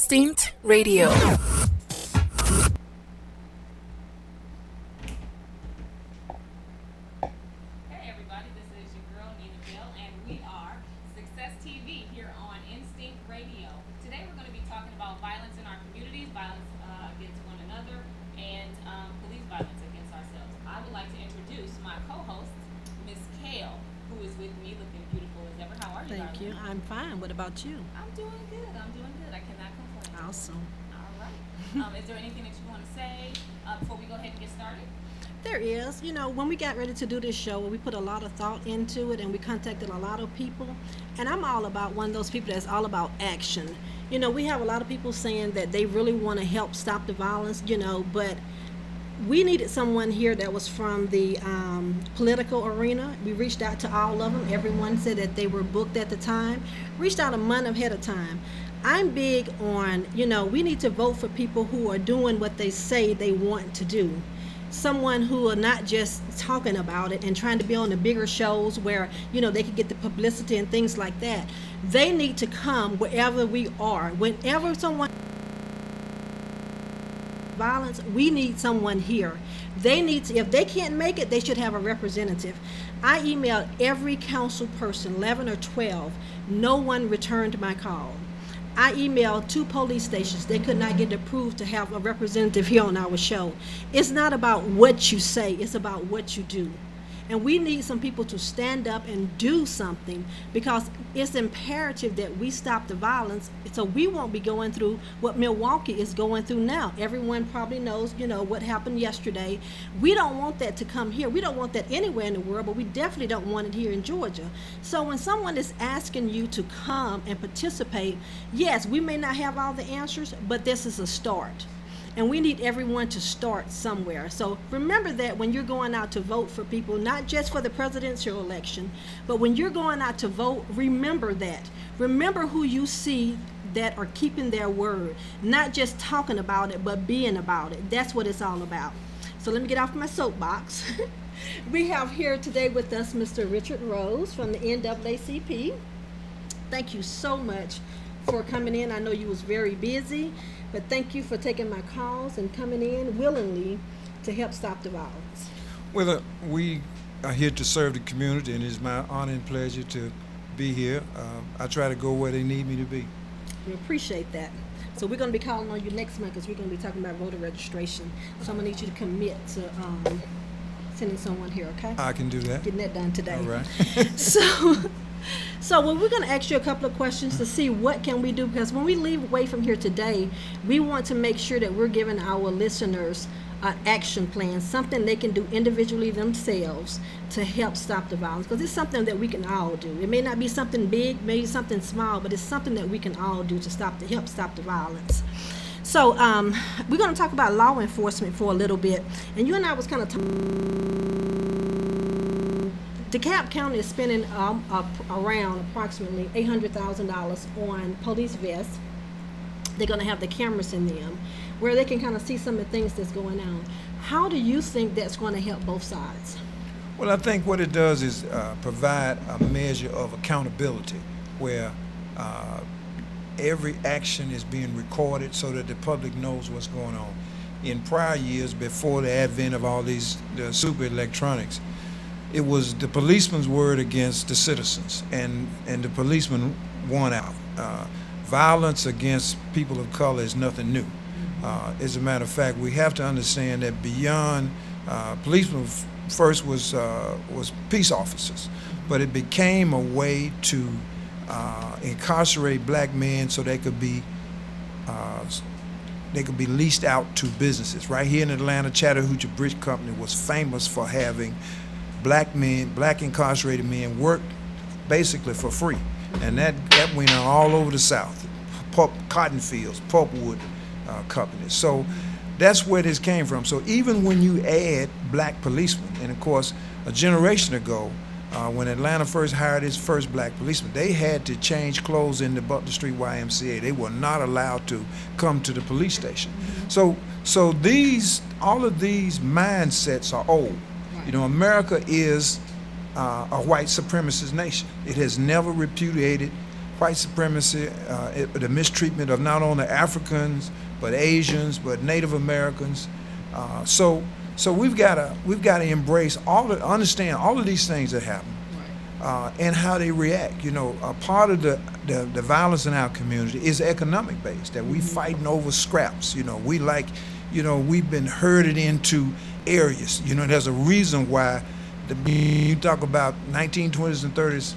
Instinct Radio. Hey everybody, this is your girl Nina Bill, and we are Success TV here on Instinct Radio. Today we're going to be talking about violence in our communities, violence against one another, and police violence against ourselves. I would like to introduce my co-host, Miss Kayl, who is with me, looking beautiful as ever. How are you, Thank you. darling? I'm fine. What about you? I'm doing good. I'm doing good. I cannot complain. Awesome. All right. Is there anything that you want to say before we go ahead and get started? There is. You know, when we got ready to do this show, we put a lot of thought into it and we contacted a lot of people. And I'm all about one of those people that's all about action. You know, we have a lot of people saying that they really want to help stop the violence, but we needed someone here that was from the political arena. We reached out to all of them. Everyone said that they were booked at the time. Reached out a month ahead of time. I'm big on, we need to vote for people who are doing what they say they want to do. Someone who are not just talking about it and trying to be on the bigger shows where, they can get the publicity and things like that. They need to come wherever we are. Whenever someone violence, we need someone here. They need to, if they can't make it, they should have a representative. I emailed every council person, 11 or 12. No one returned my call. I emailed 2 police stations. They could not get approved to have a representative here on our show. It's not about what you say, it's about what you do. And we need some people to stand up and do something because it's imperative that we stop the violence so we won't be going through what Milwaukee is going through now. Everyone probably knows, what happened yesterday. We don't want that to come here. We don't want that anywhere in the world, but we definitely don't want it here in Georgia. So when someone is asking you to come and participate, yes, we may not have all the answers, but this is a start. And we need everyone to start somewhere. So remember that when you're going out to vote for people, not just for the presidential election, but when you're going out to vote, remember that. Remember who you see that are keeping their word, not just talking about it, but being about it. That's what it's all about. So let me get off my soapbox. We have here today with us Mr. Richard Rose from the NAACP. Thank you so much for coming in. I know you was very busy, but thank you for taking my calls and coming in willingly to help stop the violence. Well, we are here to serve the community, and it's my honor and pleasure to be here. I try to go where they need me to be. We appreciate that. So we're going to be calling on you next month because we're going to be talking about voter registration. So I'm going to need you to commit to sending someone here, okay? I can do that. Getting that done today. All right. So we're going to ask you a couple of questions to see what can we do, because when we leave away from here today, we want to make sure that we're giving our listeners an action plan, something they can do individually themselves to help stop the violence, because it's something that we can all do. It may not be something big, maybe something small, but it's something that we can all do to help stop the violence. So we're going to talk about law enforcement for a little bit, and you and I was kind of DeKalb County is spending around approximately $800,000 on police vests. They're going to have the cameras in them where they can kind of see some of the things that's going on. How do you think that's going to help both sides? Well, I think what it does is provide a measure of accountability where every action is being recorded so that the public knows what's going on. In prior years, before the advent of all the super electronics, it was the policeman's word against the citizens, and the policeman won out. Violence against people of color is nothing new. As a matter of fact, we have to understand that beyond policemen first was peace officers, but it became a way to incarcerate black men so they could be leased out to businesses. Right here in Atlanta, Chattahoochee Bridge Company was famous for having black incarcerated men work basically for free, and that went on all over the South. Cotton fields, pulpwood companies. So that's where this came from. So even when you add black policemen, and of course a generation ago, when Atlanta first hired its first black policeman, they had to change clothes in the Butler Street YMCA. They were not allowed to come to the police station. So all of these mindsets are old. America is a white supremacist nation. It has never repudiated white supremacy, the mistreatment of not only Africans but Asians, but Native Americans. So we've got to embrace understand all of these things that happen, and how they react. You know, a part of the violence in our community is economic based. That we fighting over scraps. You know, we've been herded into areas. You know, there's a reason why. You talk about 1920s and 30s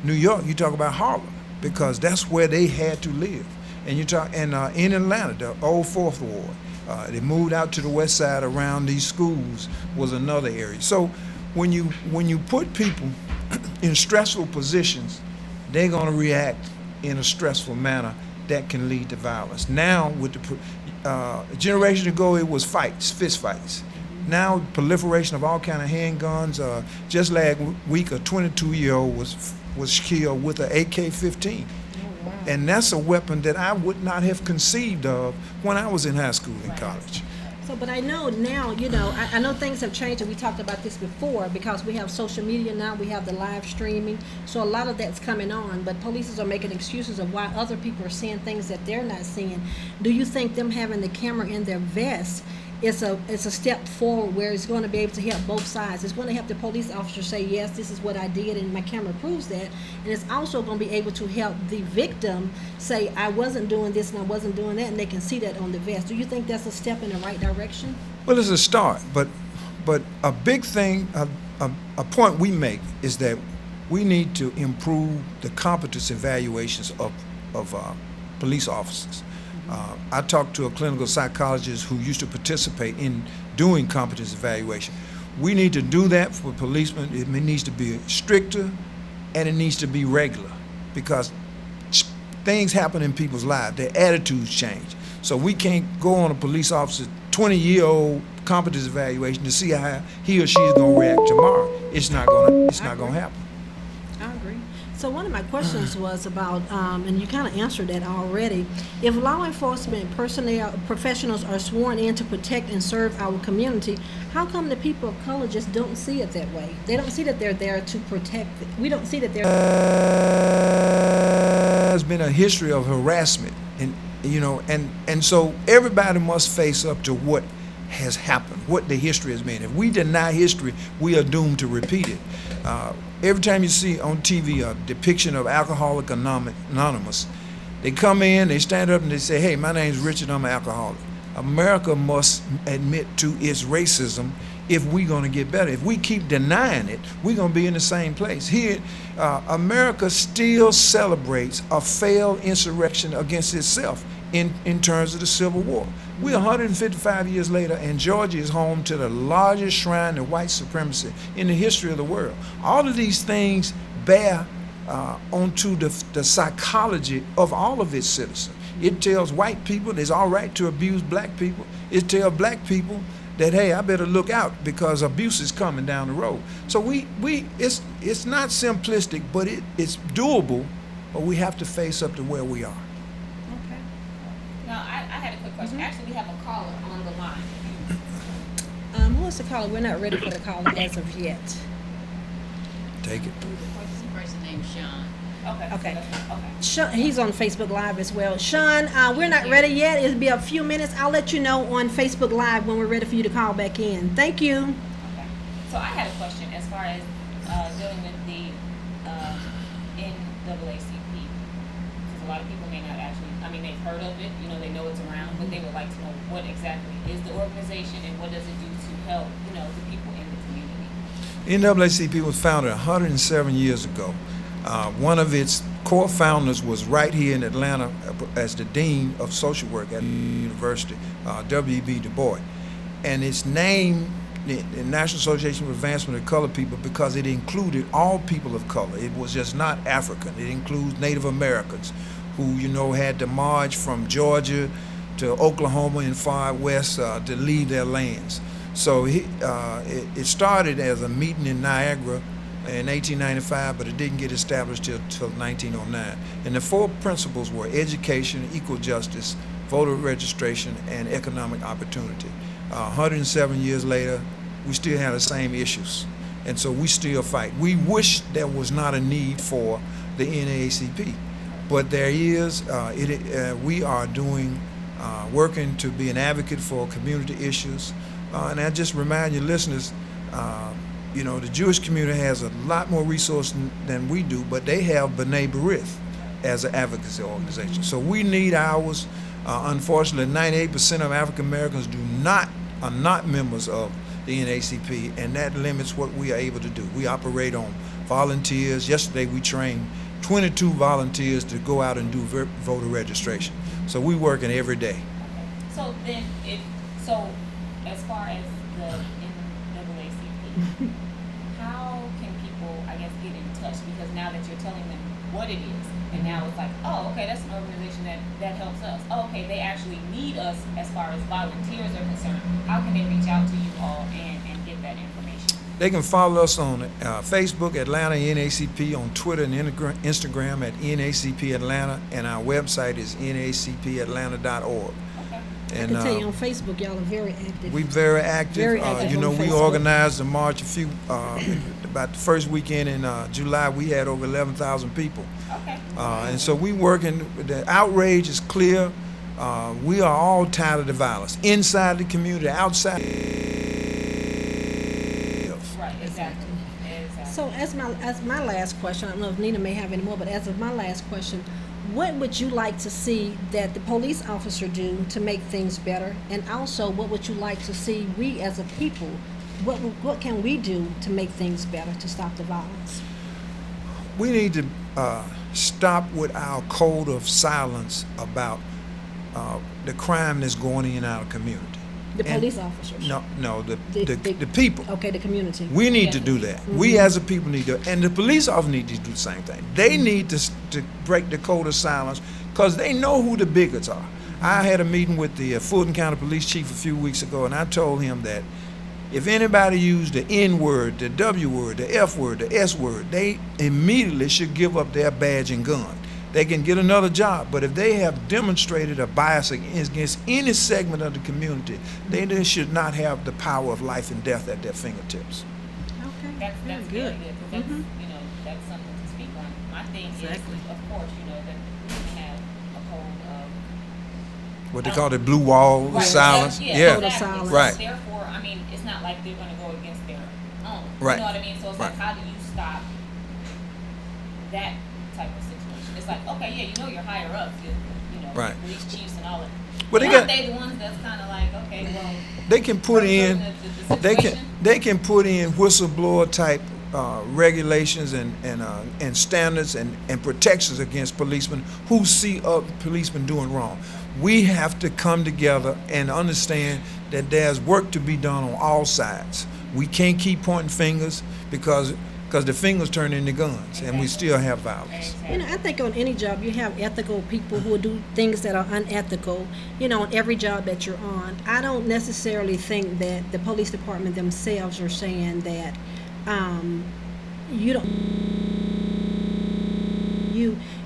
New York. You talk about Harlem, because that's where they had to live. And in Atlanta, the old Fourth Ward, they moved out to the west side around these schools was another area. So when you put people in stressful positions, they're going to react in a stressful manner that can lead to violence. Now, with a generation ago, it was fist fights. Now, proliferation of all kind of handguns. Just last week, a 22-year-old was killed with an AK-15. Oh, wow. And that's a weapon that I would not have conceived of when I was in high school and college. So, but I know now, you know, I know things have changed, and we talked about this before, because we have social media now, we have the live streaming, so a lot of that's coming on, but police are making excuses of why other people are seeing things that they're not seeing. Do you think them having the camera in their vest it's a step forward where it's going to be able to help both sides? It's going to help the police officer say, yes, this is what I did and my camera proves that, and it's also going to be able to help the victim say, I wasn't doing this and I wasn't doing that, and they can see that on the vest. Do you think that's a step in the right direction? Well, it's a start, but a big thing, a point we make is that we need to improve the competence evaluations of police officers. I talked to a clinical psychologist who used to participate in doing competence evaluation. We need to do that for policemen. It needs to be stricter, and it needs to be regular, because things happen in people's lives. Their attitudes change. So we can't go on a police officer's 20-year-old competence evaluation to see how he or she is going to react tomorrow. It's not going to happen. I agree. So one of my questions was about, and you kind of answered that already, if law enforcement professionals are sworn in to protect and serve our community, how come the people of color just don't see it that way? They don't see that they're there to protect. We don't see that they're... There's been a history of harassment, and so everybody must face up to what has happened, what the history has been. If we deny history, we are doomed to repeat it. Every time you see on TV a depiction of Alcoholics Anonymous, they come in, they stand up and they say, hey, my name's Richard, I'm an alcoholic. America must admit to its racism if we're going to get better. If we keep denying it, we're going to be in the same place. Here, America still celebrates a failed insurrection against itself in terms of the Civil War. We're 155 years later, and Georgia is home to the largest shrine of white supremacy in the history of the world. All of these things bear onto the psychology of all of its citizens. It tells white people it's all right to abuse black people. It tells black people that, hey, I better look out because abuse is coming down the road. So it's not simplistic, but it's doable, but we have to face up to where we are. Okay. Now, I had a quick question. Actually, we have a caller on the line. Who is the caller? We're not ready for the caller as of yet. Take it. What's the person named Sean? Okay. Okay. Sean, he's on Facebook Live as well. Sean, we're not ready yet. It'll be a few minutes. I'll let you know on Facebook Live when we're ready for you to call back in. Thank you. Okay. So I had a question as far as dealing with the NAACP, because a lot of people may not actually, they've heard of it, they know it's around, but they would like to know what exactly is the organization and what does it do to help, the people in the community. NAACP was founded 107 years ago. One of its core founders was right here in Atlanta as the Dean of Social Work at the University, W.E.B. Du Bois. And it's named the National Association for Advancement of Colored People because it included all people of color. It was just not African. It includes Native Americans who, had to march from Georgia to Oklahoma and far west to leave their lands. So it started as a meeting in Niagara in 1895, but it didn't get established till 1909. And the four principles were education, equal justice, voter registration, and economic opportunity. 107 years later, we still have the same issues, and so we still fight. We wish there was not a need for the NAACP, But there is, we are doing, working to be an advocate for community issues. And I just remind your listeners, the Jewish community has a lot more resources than we do, but they have B'nai B'rith as an advocacy organization. So we need ours. Unfortunately, 98% of African Americans are not members of the NAACP, and that limits what we are able to do. We operate on volunteers. Yesterday we trained 22 volunteers to go out and do voter registration. So we working every day. So then, as far as the NAACP, how can people, I guess, get in touch? Because now that you're telling them what it is, and now it's like, oh, okay, that's an organization that helps us. Oh, okay, they actually need us as far as volunteers are concerned. How can they reach out to you all and get that information? They can follow us on Facebook, Atlanta NAACP, on Twitter and Instagram at NAACP Atlanta, and our website is nacpatlanta.org. Okay. I can tell you on Facebook, y'all are very active. We're very active. Very active on we Facebook. organized a march about the first weekend in July. We had over 11,000 people. Okay. And so we working. The outrage is clear. We are all tired of the violence inside the community, outside. Right. Exactly. So as my last question, I don't know if Nina may have any more, but as of my last question, what would you like to see that the police officer do to make things better? And also, what would you like to see we as a people, what can we do to make things better, to stop the violence? We need to stop with our code of silence about the crime that's going in our community. The police officers? No, the people. Okay, the community. We need to do that. Mm-hmm. We as a people need to, and the police officers need to do the same thing. They need to break the code of silence because they know who the bigots are. I had a meeting with the Fulton County Police Chief a few weeks ago, and I told him that if anybody used the N word, the W word, the F word, the S word, they immediately should give up their badge and gun. They can get another job, but if they have demonstrated a bias against any segment of the community, they should not have the power of life and death at their fingertips. Okay, That's very good. good. Because that's, that's something to speak on. My thing Exactly. is, of course, that we have a code of What they call the blue wall right, silence. Yeah. Code of Exactly. silence. So Right. therefore, I mean, it's not like they're going to go against their own. Right. You know what I mean? So it's Right. like, how do you stop that type of situation? It's like, okay, yeah, you're higher up, Right. police chiefs and all that. Well, they Aren't got- they the ones that's kind of like, okay, well, They can put in. the situation? They can put in whistleblower type regulations and standards and protections against policemen who see other policemen doing wrong. We have to come together and understand that there's work to be done on all sides. We can't keep pointing fingers because the fingers turn into guns, and we still have violence. I think on any job you have ethical people who will do things that are unethical, on every job that you're on. I don't necessarily think that the police department themselves are saying that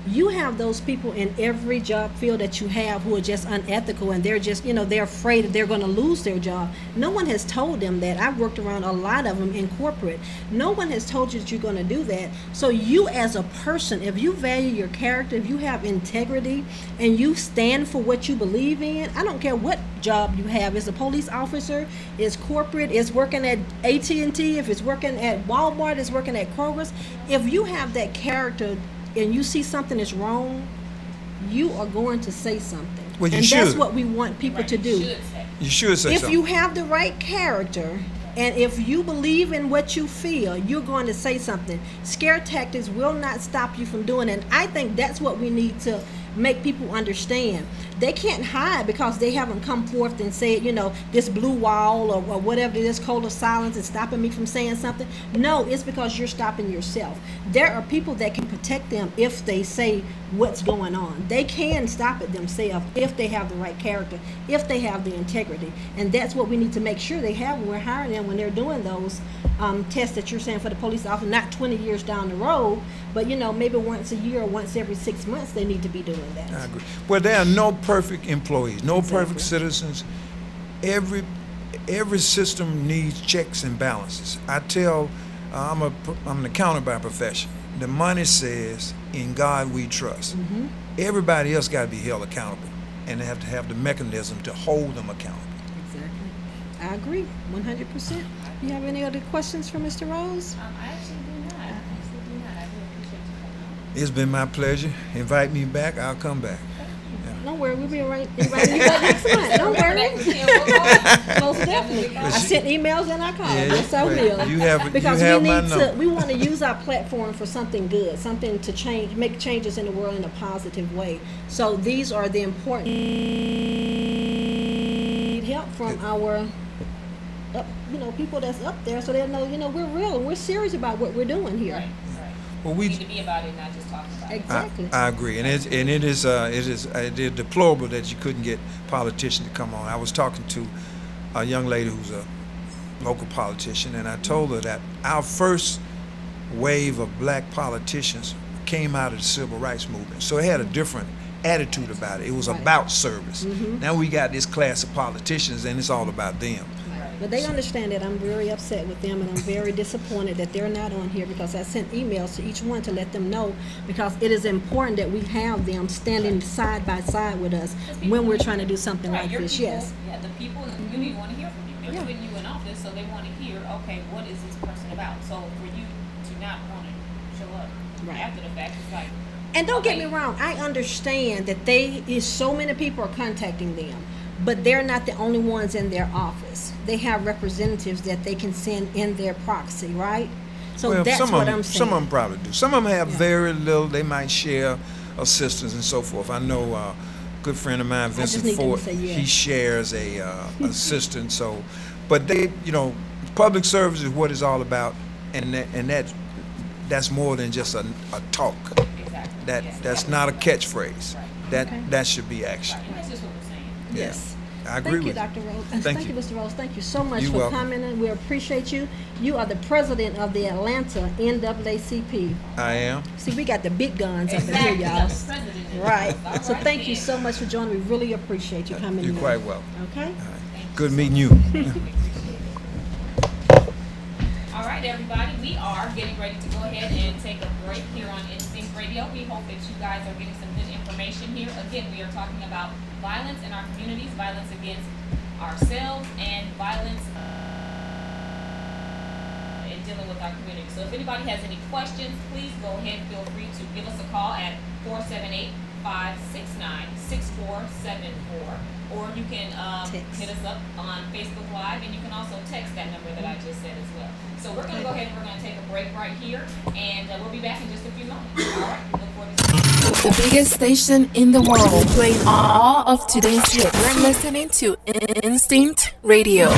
you have those people in every job field that you have who are just unethical, and they're just, they're afraid that they're going to lose their job. No one has told them that. I've worked around a lot of them in corporate. No one has told you that you're going to do that. So you as a person, if you value your character, if you have integrity, and you stand for what you believe in, I don't care what job you have. As a police officer, is corporate, is working at AT&T, if it's working at Walmart, is working at Kroger's. If you have that character and you see something is wrong, you are going to say something. Well, you and should. that's what we want people to do. You should say If something. you have the right character, and if you believe in what you feel, you're going to say something. Scare tactics will not stop you from doing it. And I think that's what we need to make people understand. They can't hide because they haven't come forth and said, this blue wall or whatever, this code of silence is stopping me from saying something. No, it's because you're stopping yourself. There are people that can protect them if they say what's going on. They can stop it themselves if they have the right character, if they have the integrity. And that's what we need to make sure they have when we're hiring them, when they're doing those tests that you're saying for the police officer, not 20 years down the road, but maybe once a year or once every 6 months they need to be doing that. I agree. Well, there are no perfect employees, no Exactly. perfect citizens. Every system needs checks and balances. I tell, I'm an accountant by profession, the money says, "In God we trust." Everybody else got to be held accountable, and they have to have the mechanism to hold them accountable. Exactly. I agree, 100%. You have any other questions for Mr. Rose? I actually do not. I really appreciate you coming on. It's been my pleasure. Invite me back, I'll come back. Don't worry, we'll be inviting you back next month. Don't worry. Most definitely. I sent emails and I called. Yes, I will. You have Because my we need number. to. We want to use our platform for something good, something to change, make changes in the world in a positive way. So these are the important. Need help from our, people that's up there, so they'll know, we're real and we're serious about what we're doing here. Right. Well, We need to be about it, not just talk about it. Exactly. I agree, and it is deplorable that you couldn't get politicians to come on. I was talking to a young lady who's a local politician, and I told her that our first wave of black politicians came out of the civil rights movement, so it had a different attitude about it. It was about service. Now we got this class of politicians, and it's all about them. But they understand that I'm very upset with them, and I'm very disappointed that they're not on here, because I sent emails to each one to let them know, because it is important that we have them standing side by side with us when we're trying to do something like Your this. people, Yes. Yeah, the people in the community want to hear from you. They're Yeah. putting you in office, so they want to hear, okay, what is this person about? So for you to not want to show up after the fact, it's like. And don't get me wrong, I understand that so many people are contacting them, but they're not the only ones in their office. They have representatives that they can send in their proxy, right? So Well, that's what I'm saying. Some of them probably do. Some of them have very little. They might share assistance and so forth. I know a good friend of mine, just Vincent need them to Ford, say yes. he shares a assistant. So, but public service is what it's all about, and that's more than just a talk. Exactly. That's not a catchphrase. That should be action. And that's just what we're saying. Yes. I agree Thank you, with Dr. Rose. Thank you, you. Mr. Rose. Thank you so much You're for welcome. coming in. We appreciate you. You are the president of the Atlanta NAACP. I am. See, we got the big guns up in Exactly. here, y'all. The president is. Right. All So right, thank you then. so much for joining. We really appreciate you coming in. You're quite welcome. Okay? All right. Good meeting you. All right, everybody, we are getting ready to go ahead and take a break here on Instinct Radio. We hope that you guys are getting some good information here. Again, we are talking about violence in our communities, violence against ourselves, and violence in dealing with our community. So if anybody has any questions, please go ahead and feel free to give us a call at 478-569-6474. Or you can hit us up on Facebook Live, and you can also text that number that I just said as well. So we're going to go ahead and we're going to take a break right here, and we'll be back in just a few moments. All right? Look forward to seeing you. The biggest station in the world, playing all of today's hits. You're listening to Instinct Radio.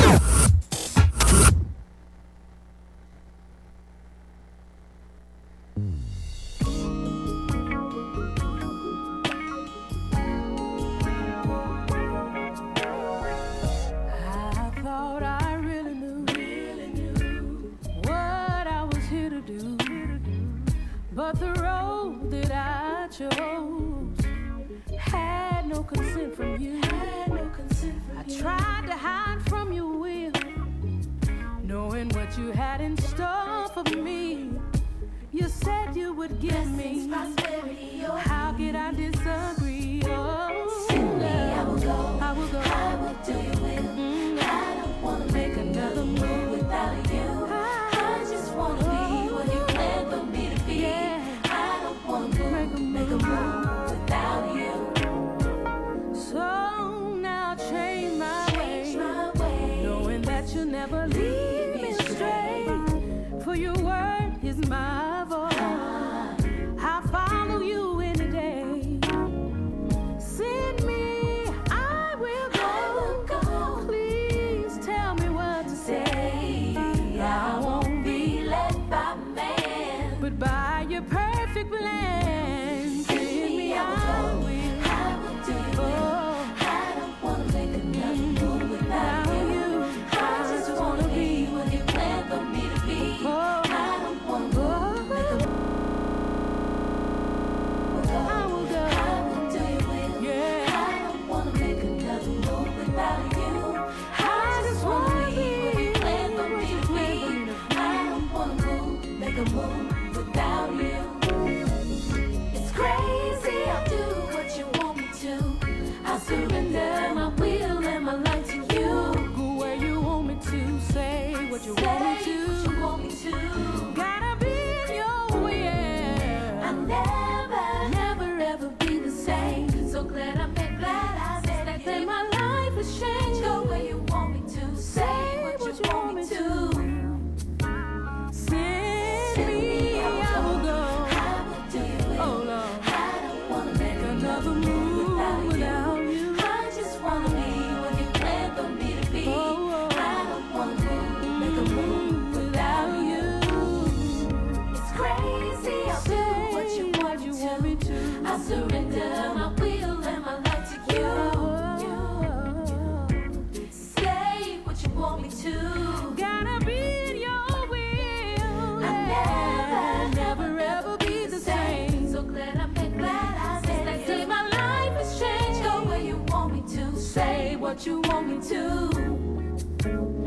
I thought I really knew what I was here to do, but the road that I chose had no consent from you. I tried to hide from your will, knowing what you had in store for me. You said you would give me. How could I disagree? Oh, I will go. I will do your will. I don't wanna make another move without you. I just wanna be what you planned for me to be. I don't wanna make a move without you. So now I change my way, knowing that you'll never leave me astray. For your word is my voice. I follow you any day. Send me, I will go. Please tell me what to say. I won't be led by man, but by your perfect plan. Send me, I will. I will do your will. I don't wanna make another move without you. I just wanna be what you planned for me to be. I what you want me to.